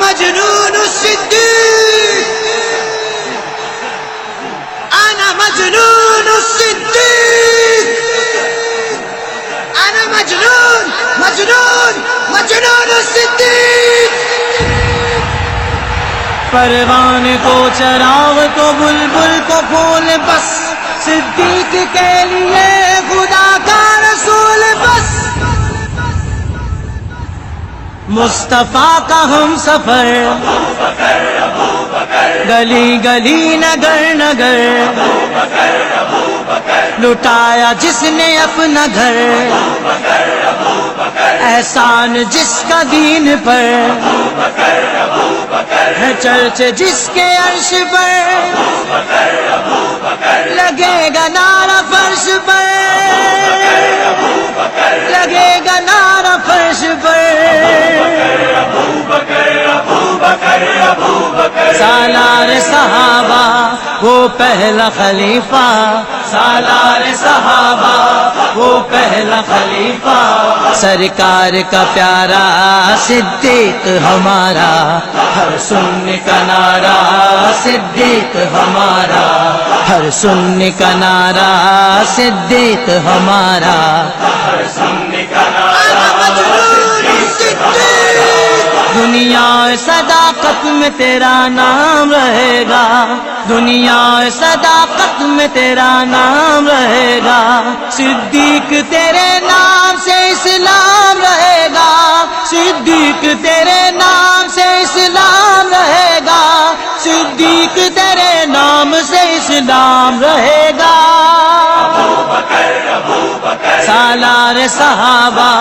مجنون الصدیق، انا مجنون الصدیق، انا مجنون مجنون مجنون الصدیق۔ پروان کو چراغ کو بلبل کو پھول، بس صدیق کے لیے خدا کا رسول، بس مصطفیٰ کا ہم سفر، گلی گلی نگر نگر، لٹایا جس نے اپنا گھر، احسان جس کا دین پر ہے، چرچ جس کے عرش پر، لگے گا نعرہ فرش پر، لگے گا نعرہ فرش پر۔ سالار صحابہ وہ پہلا خلیفہ، سالار صحابہ وہ پہلا خلیفہ، سرکار کا پیارا صدیق ہمارا، ہر سننے کا نعرہ صدیق ہمارا، ہر سننے کا نعرہ صدیق ہمارا، ہر سننے کا نعرہ صدیق۔ دنیا صداقت میں تیرا نام رہے گا، دنیا صداقت میں تیرا نام رہے گا، صدیق تیرے نام سے اسلام رہے گا، صدیق تیرے نام سے اسلام رہے گا، صدیق تیرے نام سے اسلام رہے گا۔ سالار صحابہ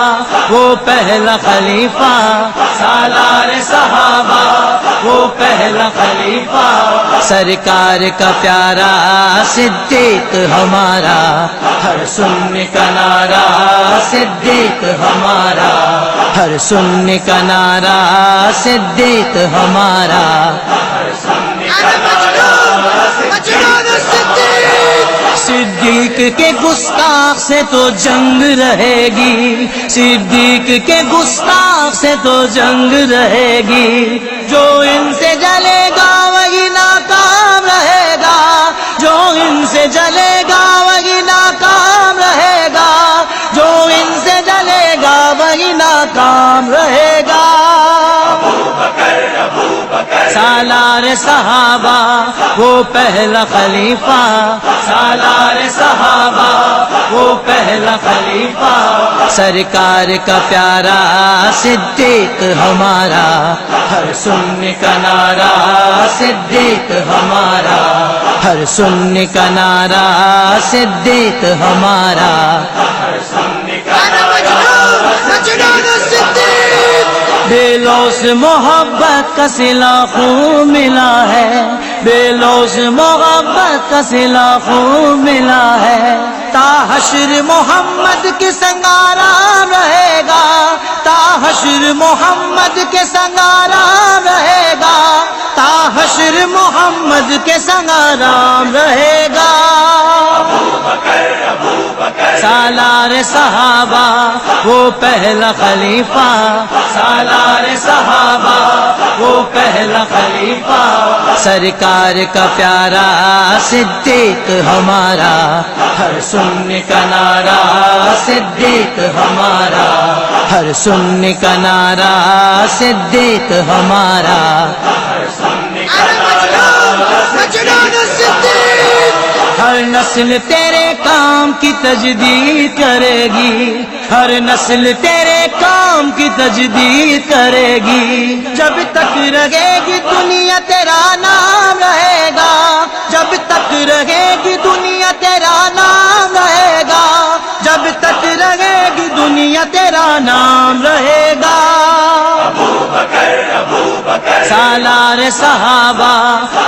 وہ پہلا خلیفہ، سالار صحابہ وہ پہلا خلیفہ، سرکار کا پیارا صدیق ہمارا، ہر سننے کا نعرہ صدیق ہمارا، ہر سننے کا نعرہ صدیق ہمارا، ہر سننے کا نعرہ صدیق کے گستاخ سے تو جنگ رہے گی، صدیق کے گستاخ سے تو جنگ رہے گی، جو ان سے جلے گا وہی ناکام رہے گا، جو ان سے جلے گا وہی ناکام رہے گا، جو ان سے جلے گا وہی ناکام رہے گا۔ سالار صحابہ وہ پہلا خلیفہ، سالار صحابہ وہ پہلا خلیفہ، سرکار کا پیارا صدیق ہمارا، ہر سننے کا نعرہ صدیق ہمارا، ہر سننے کا نعرہ صدیق ہمارا، ہر سننے کا بے لوث محبت کا صلہ خون ملا ہے، بے لوث محبت کا صلہ خون ملا ہے، تا حشر محمد کے سنگ آرام رہے گا، تا حشر محمد کے سنگ آرام رہے گا، تا حشر محمد کے سنگ آرام رہے گا۔ سالار صحابہ وہ پہلا خلیفہ، سالار صحابہ وہ پہلا خلیفہ، سرکار کا پیارا صدیق ہمارا، ہر سننے کا نعرہ صدیق ہمارا، ہر سننے کا نعرہ صدیق ہمارا، ہر سننے کا نعرہ صدیق۔ ہر نسل تیرے کام کی تجدید کرے گی، ہر نسل تیرے کام کی تجدید کرے گی، جب تک رہے گی دنیا تیرا نام رہے گا، جب تک رہے گی دنیا تیرا نام رہے گا، جب تک رہے گی دنیا تیرا نام رہے گا۔ سالار صحابہ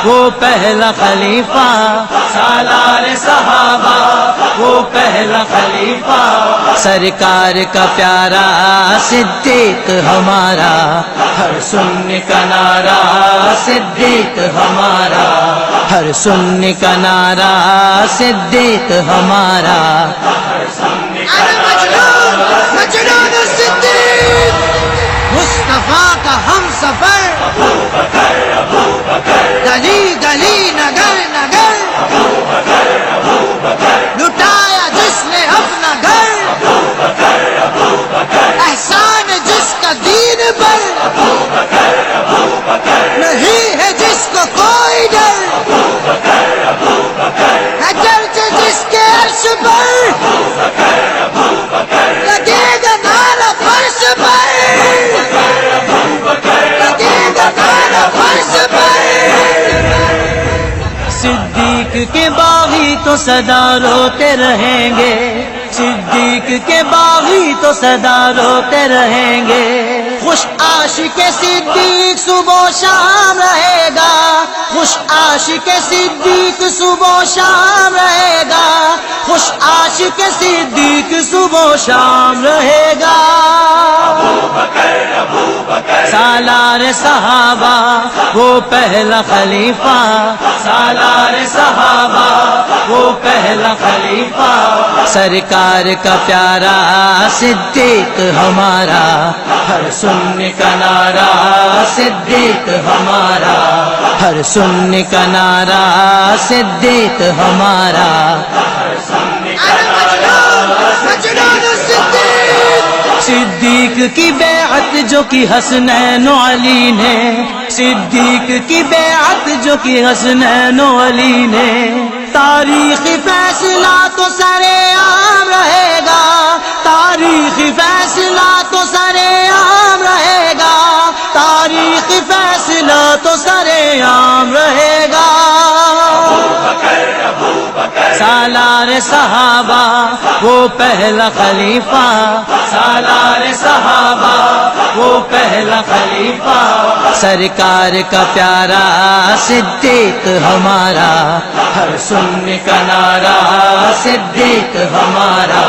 وہ پہلا خلیفہ، سالار صحابہ وہ پہلا خلیفہ، سرکار کا پیارا صدیق ہمارا، ہر سننے کا نعرہ صدیق ہمارا، ہر سننے کا نعرہ صدیق ہمارا، ہر سننے کا نعرہ صدیق۔ مصطفیٰ کا ہم سفر کے باغی تو سدا روتے رہیں گے، صدیق کے باغی تو سدا روتے رہیں گے، خوش عاشق صدیق صبح و شام رہے گا، خوش عاشق صدیق صبح و شام رہے گا، خوش عاشق صدیق صبح و شام رہے گا۔ سالار صحابہ وہ پہلا خلیفہ، سالار صحابہ وہ پہلا خلیفہ، سرکار کا پیارا صدیق ہمارا، ہر سننے کا نعرہ صدیق ہمارا، ہر سننے کا نعرہ صدیق ہمارا۔ صدیق کی بیعت جو کی حسنین و علی نے، صدیق کی بیعت جو کی حسنین و علی نے، تاریخی فیصلہ تو سرے عام رہے گا، تاریخی فیصلہ تو سرے عام رہے گا، تاریخی فیصلہ تو سرے عام رہے گا۔ سالار صحابہ وہ پہلا خلیفہ، سالار صحابہ وہ پہلا خلیفہ، سرکار کا پیارا صدیق ہمارا، ہر سننے کا نعرہ صدیق ہمارا،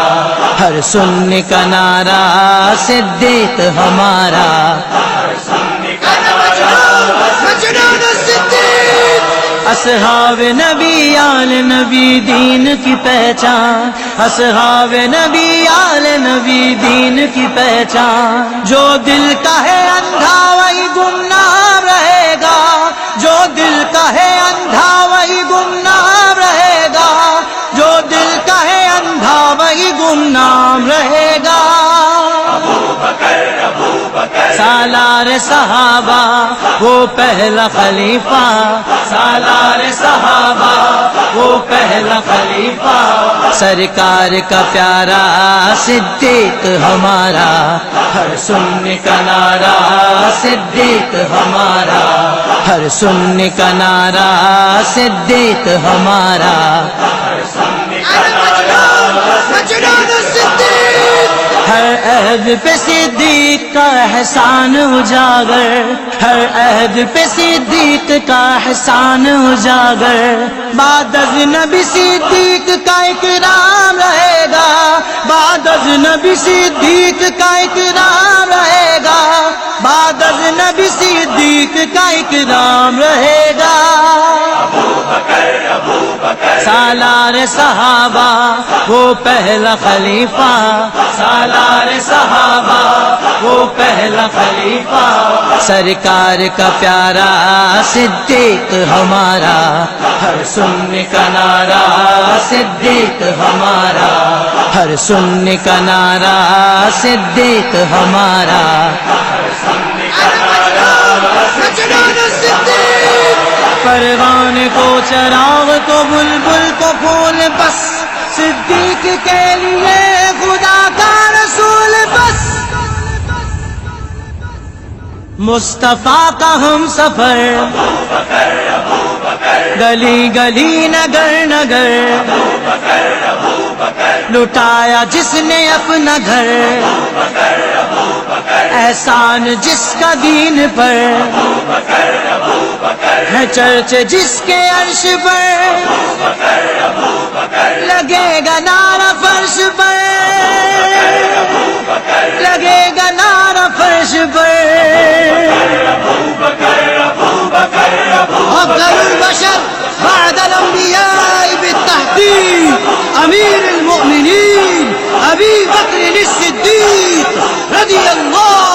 ہر سننے کا نعرہ صدیق ہمارا۔ اصحاب نبی آل نبی دین کی پہچان، اصحاب نبی آل نبی دین کی پہچان، جو دل کا ہے اندھا وہی گمنام رہے گا، جو دل کا ہے اندھا وہی گمنام رہے گا، جو دل کا ہے اندھا وہی گمنام رہے گا۔ سالار صحابہ وہ پہلا خلیفہ، سالار صحابہ وہ پہلا خلیفہ، سرکار کا پیارا صدیق ہمارا، ہر سننے کا نعرہ صدیق ہمارا، ہر سننے کا نعرہ صدیق ہمارا۔ ہر عہد پہ صدیق کا احسان اجاگر، ہر عہد پہ صدیق کا احسان اجاگر، بعد از نبی صدیق کا اکرام رہے گا، بعد از نبی صدیق کا اکرام رہے گا، بعد از نبی صدیق کا اکرام رہے گا۔ سالار صحابہ وہ پہلا خلیفہ، سالار صحابہ وہ پہلا خلیفہ، سرکار کا پیارا صدیق ہمارا، ہر سننے کا نعرہ صدیق ہمارا، ہر سننے کا نعرہ صدیق ہمارا۔ پروان کو چراغ کو بلبل کو پھول، بس صدیق کے لیے خدا کا رسول، بس مصطفیٰ کا ہم سفر، گلی گلی نگر نگر، لٹایا جس نے اپنا گھر، احسان جس کا دین پر ہے، چرچ جس کے عرش پر، لگے گا نعرہ فرش پر، لگے گا نعرہ فرش پر۔ افضل البشر بعد الانبیاء بالتحقیق امیر المؤمنین ابی بکر الصدیق رضی اللہ